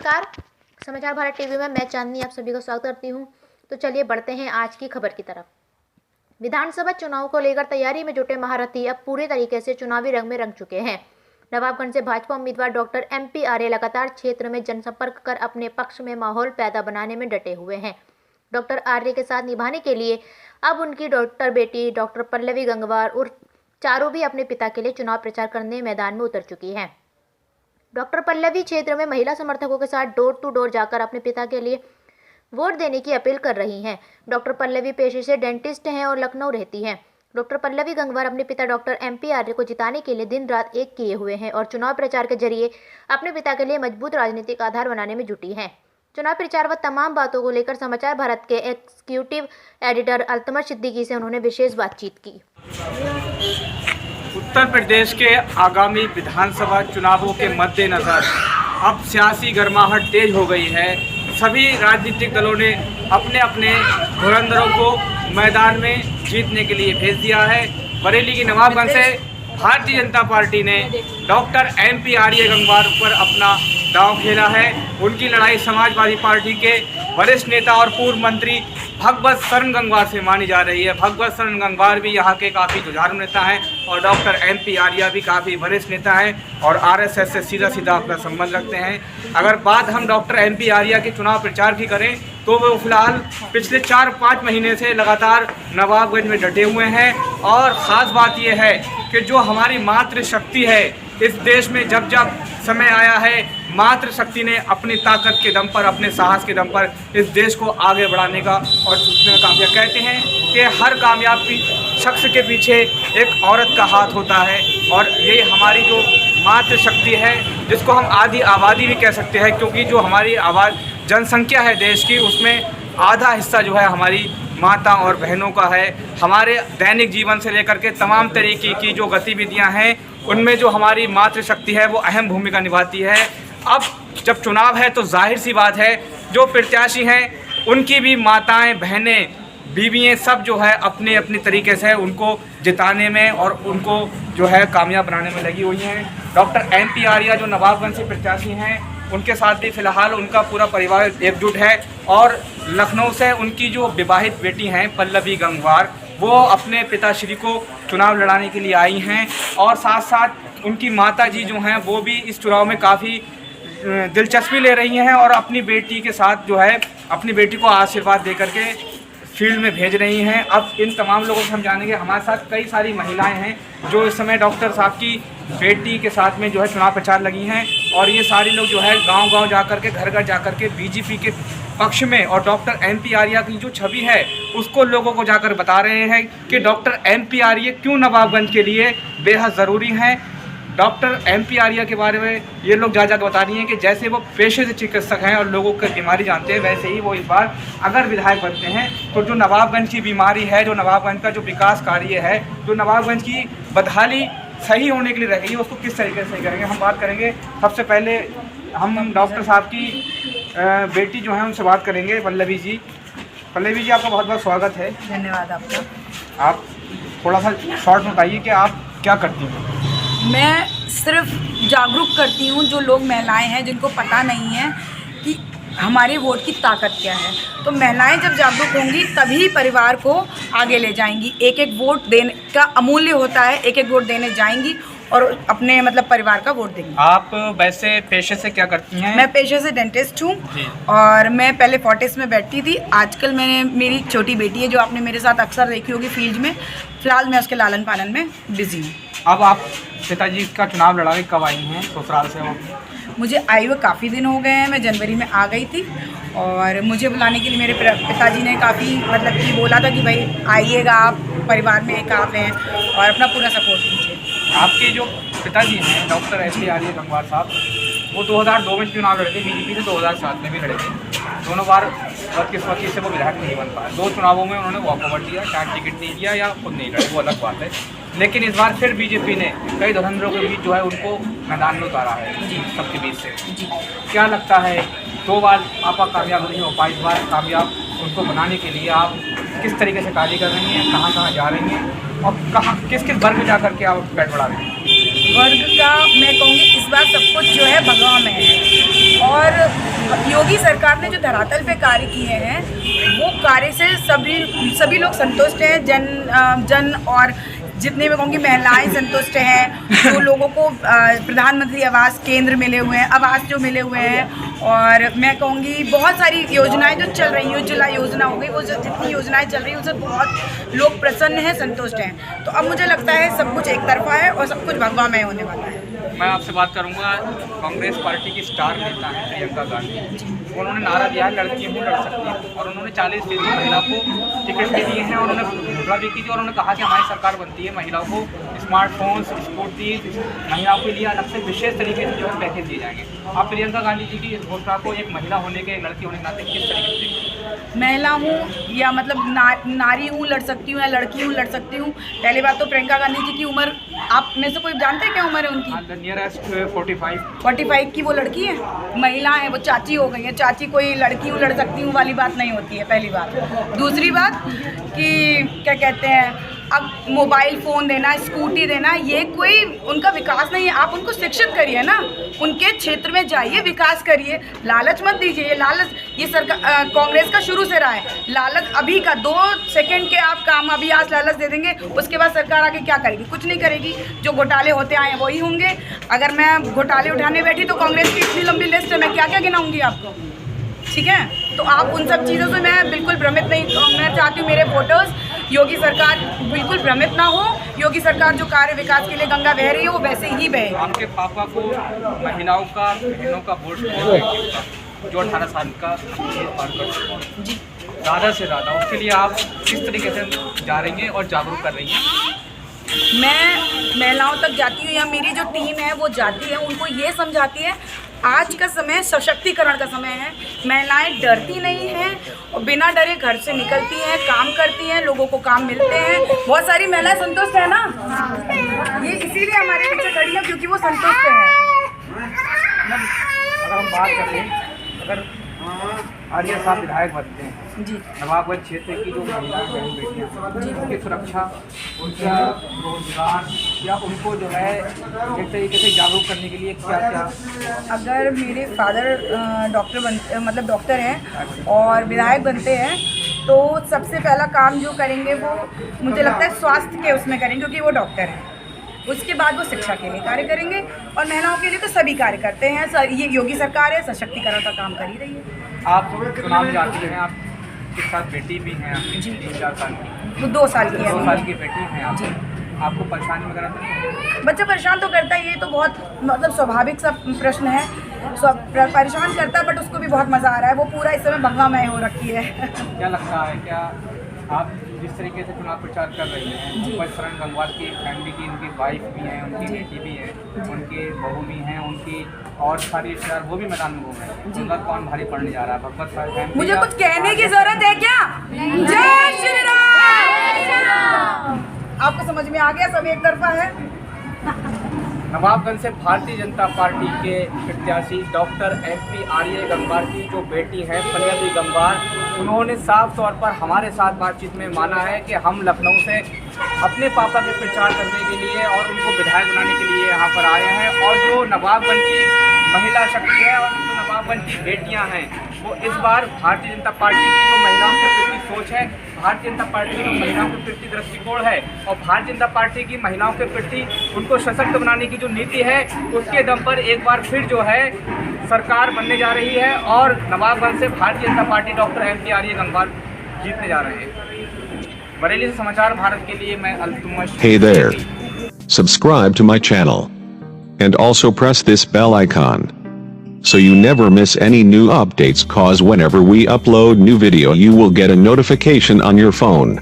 नमस्कार। समाचार भारत टीवी में मैं चांदनी आप सभी का स्वागत करती हूं। तो चलिए बढ़ते हैं आज की खबर की तरफ। विधानसभा चुनाव को लेकर तैयारी में जुटे महारथी अब पूरे तरीके से चुनावी रंग में रंग चुके हैं। नवाबगंज से भाजपा उम्मीदवार डॉक्टर MP आर्य लगातार क्षेत्र में जनसंपर्क कर अपने पक्ष में माहौल पैदा बनाने में डटे हुए हैं। डॉक्टर आर्य के साथ निभाने के लिए अब उनकी डॉक्टर बेटी डॉक्टर पल्लवी गंगवार और चारों भी अपने पिता के लिए चुनाव प्रचार करने मैदान में उतर चुकी हैं। डॉक्टर पल्लवी क्षेत्र में महिला समर्थकों के साथ डोर टू डोर जाकर अपने पिता के लिए वोट देने की अपील कर रही हैं। डॉक्टर पल्लवी पेशे से डेंटिस्ट हैं और लखनऊ रहती हैं। डॉक्टर पल्लवी गंगवार अपने पिता डॉक्टर MP आर्य को जिताने के लिए दिन रात एक किए हुए हैं और चुनाव प्रचार के जरिए अपने पिता के लिए मजबूत राजनीतिक आधार बनाने में जुटी हैं। चुनाव प्रचार व तमाम बातों को लेकर समाचार भारत के एग्जीक्यूटिव एडिटर अल्तमश सिद्दीकी से उन्होंने विशेष बातचीत की। उत्तर प्रदेश के आगामी विधानसभा चुनावों के मद्देनजर अब सियासी गर्माहट तेज हो गई है। सभी राजनीतिक दलों ने अपने अपने धुरंधरों को मैदान में जीतने के लिए भेज दिया है। बरेली की नवाबगंज से भारतीय जनता पार्टी ने डॉक्टर MP आर्य गंगवार पर अपना दांव खेला है। उनकी लड़ाई समाजवादी पार्टी के वरिष्ठ नेता और पूर्व मंत्री भगवत शरण गंगवार से मानी जा रही है। भगवत शरण गंगवार भी यहाँ के काफ़ी जुझारू नेता हैं और डॉक्टर MP आर्य भी काफ़ी वरिष्ठ नेता हैं और RSS से सीधा सीधा अपना संबंध रखते हैं। अगर बात हम डॉक्टर MP आर्य के चुनाव प्रचार की करें तो वो फिलहाल पिछले 4-5 महीने से लगातार नवाबगंज में डटे हुए हैं और ख़ास बात ये है कि जो हमारी मातृशक्ति है इस देश में जब जब समय आया है, मातृशक्ति ने अपनी ताकत के दम पर, अपने साहस के दम पर इस देश को आगे बढ़ाने का और उसमें कामयाब कहते हैं कि हर कामयाब शख्स के पीछे एक औरत का हाथ होता है और ये हमारी जो मातृशक्ति है जिसको हम आधी आबादी भी कह सकते हैं, क्योंकि जो हमारी जनसंख्या है देश की उसमें आधा हिस्सा जो है हमारी माता और बहनों का है। हमारे दैनिक जीवन से लेकर के तमाम तरीके की जो गतिविधियां हैं उनमें जो हमारी मातृशक्ति है वो अहम भूमिका निभाती है। अब जब चुनाव है तो जाहिर सी बात है जो प्रत्याशी हैं उनकी भी माताएं, बहनें, बीवियाँ सब जो है अपने अपने तरीके से उनको जिताने में और उनको जो है कामयाब बनाने में लगी हुई हैं। डॉक्टर MP आर्य जो नवाबगंज से प्रत्याशी हैं उनके साथ भी फ़िलहाल उनका पूरा परिवार एकजुट है और लखनऊ से उनकी जो विवाहित बेटी हैं पल्लवी गंगवार वो अपने पिताश्री को चुनाव लड़ाने के लिए आई हैं और साथ साथ उनकी माता जी जो हैं वो भी इस चुनाव में काफ़ी दिलचस्पी ले रही हैं और अपनी बेटी के साथ जो है अपनी बेटी को आशीर्वाद दे करके फील्ड में भेज रही हैं। अब इन तमाम लोगों से हम जानेंगे। हमारे साथ कई सारी महिलाएं हैं जो इस समय डॉक्टर साहब की बेटी के साथ में जो है चुनाव प्रचार लगी हैं और ये सारे लोग जो है गांव-गांव जाकर के, घर-घर जाकर के BJP के पक्ष में और डॉक्टर MP आर्य की जो छवि है उसको लोगों को जाकर बता रहे हैं कि डॉक्टर MP आर्य क्यों नवाबगंज के लिए बेहद ज़रूरी हैं। डॉक्टर MP आर्य के बारे में ये लोग जा बता रही हैं कि जैसे वो पेशे से चिकित्सक हैं और लोगों की बीमारी जानते हैं, वैसे ही वो इस बार अगर विधायक बनते हैं तो जो नवाबगंज की बीमारी है, जो नवाबगंज का जो विकास कार्य है, जो नवाबगंज की बदहाली सही होने के लिए रह गई है उसको किस तरीके से सही करेंगे, हम बात करेंगे। सबसे पहले हम डॉक्टर साहब की बेटी जो है उनसे बात करेंगे, पल्लवी जी। पल्लवी जी, आपका बहुत बहुत स्वागत है। धन्यवाद आपका। आप थोड़ा सा शॉर्ट में बताइए कि आप क्या करती हैं। मैं सिर्फ जागरूक करती हूँ जो लोग महिलाएं हैं जिनको पता नहीं है कि हमारे वोट की ताकत क्या है। तो महिलाएं जब जागरूक होंगी तभी परिवार को आगे ले जाएंगी। एक एक वोट देने का अमूल्य होता है, एक एक वोट देने जाएंगी और अपने परिवार का वोट देंगे। आप वैसे पेशे से क्या करती हैं? मैं पेशे से डेंटिस्ट हूँ और मैं पहले फोर्टिस में बैठती थी। आजकल मैंने मेरी छोटी बेटी है जो आपने मेरे साथ अक्सर देखी होगी फील्ड में, फ़िलहाल मैं उसके लालन पालन में बिजी हूँ। अब आप पिताजी का चुनाव लड़ाने कब आई हैं ससुराल से? मुझे आए हुए काफ़ी दिन हो गए हैं। मैं जनवरी में आ गई थी और मुझे बुलाने के लिए मेरे पिताजी ने काफ़ी कि बोला था कि भाई आइएगा, आप परिवार में एक आप हैं और अपना पूरा सपोर्ट कीजिए। आपके जो पिताजी हैं डॉक्टर MP आर्य गंगवार साहब, वो 2002 में चुनाव लड़े थे BJP से, 2007 में भी लड़े थे। दोनों बार बदकिस्मती से वो विधायक नहीं बन पाए। 2 चुनावों में उन्होंने वॉकओवर दिया, शायद टिकट नहीं दिया या खुद नहीं लड़े, वो अलग बात है। लेकिन इस बार फिर BJP ने कई धुरंधरों के बीच जो है उनको मैदान में उतारा है सबके बीच से। क्या लगता है 2 बार आपका कामयाब नहीं हो पाई, इस बार कामयाब उनको बनाने के लिए आप किस तरीके से कार्य कर रही हैं, कहाँ कहाँ जा रही हैं और कहाँ किस किस वर्ग में जा कर के आप पेट बढ़ा रहे हैं? वर्ग का मैं कहूँगी इस बार सब कुछ जो है भगवा में है और योगी सरकार ने जो धरातल पे कार्य किए हैं वो कार्य से सभी लोग संतुष्ट हैं। जन और जितने मैं कहूँगी महिलाएं संतुष्ट हैं। जो लोगों को प्रधानमंत्री आवास केंद्र मिले हुए हैं, आवास जो मिले हुए हैं, और मैं कहूँगी बहुत सारी योजनाएं जो चल रही हैं, उज्ज्वला योजना हो गई, वो जो जितनी योजनाएं चल रही हैं उससे बहुत लोग प्रसन्न हैं, संतुष्ट हैं। तो अब मुझे लगता है सब कुछ एक तरफा है और सब कुछ भगवामय होने वाला है। मैं आपसे बात करूंगा, कांग्रेस पार्टी की स्टार नेता है प्रियंका गांधी। उन्होंने नारा दिया है लड़की हूँ लड़ सकती है, और उन्होंने 40% महिला को टिकट दे दिए हैं। और उन्होंने घोषणा भी की थी और उन्होंने कहा कि हमारी सरकार बनती है महिलाओं को स्मार्टफोन्स, स्कूटी, महिलाओं के लिए अलग से विशेष तरीके से जो है पैकेज दिए जाएंगे। आप प्रियंका गांधी जी की इस घोषणा को एक महिला होने के, लड़की होने के नाते किस तरीके से देखते हैं? महिला हूँ या मतलब नारी हूँ लड़ सकती हूँ या लड़की हूँ लड़ सकती हूँ। पहली बात तो प्रियंका गांधी जी की उम्र आप में से कोई जानते हैं क्या उम्र है उनकी? नियरेस्ट 45 की वो लड़की है, महिला है, वो चाची हो गई है। चाची कोई लड़की हूँ लड़ सकती हूँ वाली बात नहीं होती है, पहली बात। दूसरी बात कि क्या कहते हैं, अब मोबाइल फ़ोन देना, स्कूटी देना, ये कोई उनका विकास नहीं है। आप उनको शिक्षित करिए ना, उनके क्षेत्र में जाइए, विकास करिए, लालच मत दीजिए। ये लालच ये सरकार कांग्रेस का शुरू से रहा है। लालच अभी का 2 सेकंड के आप काम अभी आज लालच दे देंगे, उसके बाद सरकार आगे क्या करेगी? कुछ नहीं करेगी। जो घोटाले होते आए हैं वही होंगे। अगर मैं घोटाले उठाने बैठी तो कांग्रेस की इतनी लंबी लिस्ट है, मैं क्या क्या गिनाऊंगी आपको, ठीक है? तो आप उन सब चीज़ों से मैं बिल्कुल भ्रमित नहीं, मैं चाहती हूँ मेरे वोटर्स योगी सरकार बिल्कुल भ्रमित ना हो। योगी सरकार जो कार्य विकास के लिए गंगा बह रही है वो वैसे ही बहे। आपके पापा को महिलाओं का, बहनों का वोट जो 18 साल का जी ज़्यादा से ज़्यादा, उसके लिए आप किस तरीके से जा रही हैं और जागरूक कर रही हैं? मैं महिलाओं तक जाती हूँ या मेरी जो टीम है वो जाती है, उनको ये समझाती है आज का समय सशक्तिकरण का समय है। महिलाएं डरती नहीं हैं और बिना डरे घर से निकलती हैं, काम करती हैं, लोगों को काम मिलते हैं। बहुत सारी महिलाएं संतुष्ट है ना, ये इसीलिए हमारे पीछे खड़ी है क्योंकि वो संतुष्ट है। अगर हम बात करें, अगर आर्य साहब विधायक बनते हैं जी, नवाबगंज क्षेत्र की जो महिलाएं बहन बेटियाँ जी, उनकी सुरक्षा, उनका रोजगार या उनको जो है एक तरीके से जागरूक करने के लिए क्या क्या? अगर मेरे फादर डॉक्टर हैं और विधायक बनते हैं तो सबसे पहला काम जो करेंगे वो मुझे लगता है स्वास्थ्य के उसमें करेंगे, क्योंकि वो डॉक्टर हैं। उसके बाद वो शिक्षा के लिए कार्य करेंगे और महिलाओं के लिए तो सभी कार्य करते हैं। ये योगी सरकार है, सशक्तिकरण का काम कर ही रही है। आप चुनाव जाती हैं, आपके साथ बेटी भी हैं आपकी जी 3-4 साल की, वो 2 साल की है, 2 साल की बेटी हैं आप जी। आपको परेशानी वगैरह तो नहीं? बच्चा परेशान तो करता है, ये तो बहुत मतलब स्वाभाविक सा प्रश्न है। परेशान करता है बट उसको भी बहुत मज़ा आ रहा है। वो पूरा इस समय भगवामय हो रखी है। क्या लगता है, क्या आप जिस तरीके से चुनाव प्रचार कर रही हैं, पंकज शरण गंगवार की फैमिली की, उनकी वाइफ भी हैं, उनकी बेटी भी है, उनके बहू भी हैं, उनकी और सारी रिश्तेदार वो भी मैदान में घूम रहे हैं, उनका कौन भारी पड़ने जा रहा है? भगवत साहब, मुझे कुछ कहने की जरूरत है क्या? जय श्री राम। आपको समझ में आ गया, सब एक तरफा है। नवाबगंज से भारतीय जनता पार्टी के प्रत्याशी डॉक्टर MP आर्य गंगवार की जो बेटी हैं फनियादी गंगवार, उन्होंने साफ तौर पर हमारे साथ बातचीत में माना है कि हम लखनऊ से अपने पापा के प्रचार करने के लिए और उनको विधायक बनाने के लिए यहाँ पर आए हैं। और जो नवाबगंज की महिला शक्ति है और जो नवाबगंज की बेटियाँ हैं, वो इस बार भारतीय जनता पार्टी की जो महिलाओं के प्रति सोच है, भारतीय जनता पार्टी की जो महिलाओं के प्रति दृष्टिकोण है और भारतीय जनता पार्टी की महिलाओं के प्रति उनको सशक्त बनाने की जो नीति है, उसके दम पर एक बार फिर जो है सरकार बनने जा रही है और नवाबगंज से Bharatiya Janata party doctor MP आर्य गंगवार जीतने जा रहे हैं। बरेली से समाचार भारत के लिए मैं अल्तुमश। Hey there. Subscribe to my channel. And also press this bell icon. So you never miss any new updates, cause whenever we upload new video you will get a notification on your phone.